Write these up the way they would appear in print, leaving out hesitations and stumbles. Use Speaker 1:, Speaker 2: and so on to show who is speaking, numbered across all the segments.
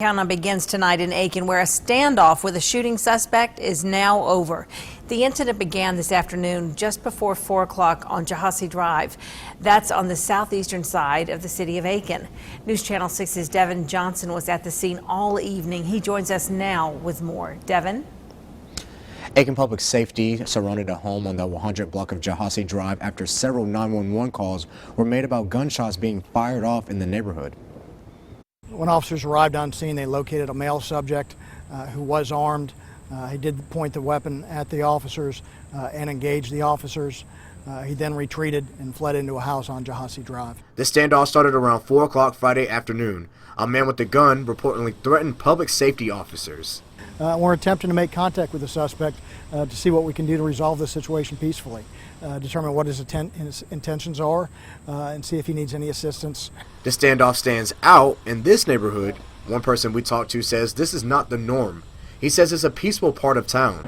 Speaker 1: Countdown begins tonight in Aiken, where a standoff with a shooting suspect is now over. The incident began this afternoon just before 4 o'clock on Jahasi Drive. That's on the southeastern side of the city of Aiken. News Channel 6's Devin Johnson was at the scene all evening. He joins us now with more. Devin?
Speaker 2: Aiken Public Safety surrounded a home on the 100 block of Jahasi Drive after several 911 calls were made about gunshots being fired off in the neighborhood.
Speaker 3: When officers arrived on scene, they located a male subject who was armed. He did point the weapon at the officers and engaged the officers. He then retreated and fled into a house on Jahasi Drive.
Speaker 4: The standoff started around 4 o'clock Friday afternoon. A man with a gun reportedly threatened public safety officers.
Speaker 3: We're attempting to make contact with the suspect to see what we can do to resolve the situation peacefully, determine what his intentions are, and see if he needs any assistance.
Speaker 4: The standoff stands out in this neighborhood. One person we talked to says this is not the norm. He says it's a peaceful part of town.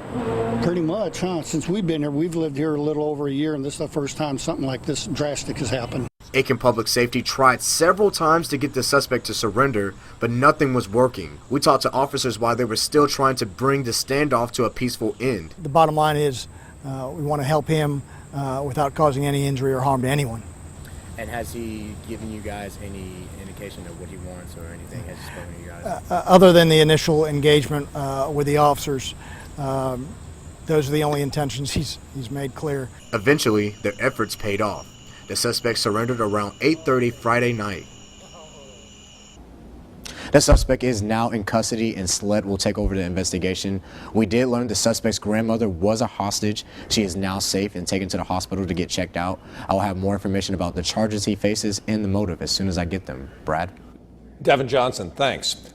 Speaker 5: Pretty much, huh? Since we've been here, we've lived here a little over a year, and this is the first time something like this drastic has happened.
Speaker 4: Aiken Public Safety tried several times to get the suspect to surrender, but nothing was working. We talked to officers while they were still trying to bring the standoff to a peaceful end.
Speaker 3: The bottom line is we want to help him without causing any injury or harm to anyone.
Speaker 6: And has he given you guys any indication of what he wants or anything? Has he spoken to you guys?
Speaker 3: Other than the initial engagement with the officers, those are the only intentions he's made clear.
Speaker 4: Eventually, their efforts paid off. The suspect surrendered around 8:30 Friday night.
Speaker 2: The suspect is now in custody and SLED will take over the investigation. We did learn the suspect's grandmother was a hostage. She is now safe and taken to the hospital to get checked out. I will have more information about the charges he faces and the motive as soon as I get them. Brad?
Speaker 7: Devin Johnson, thanks.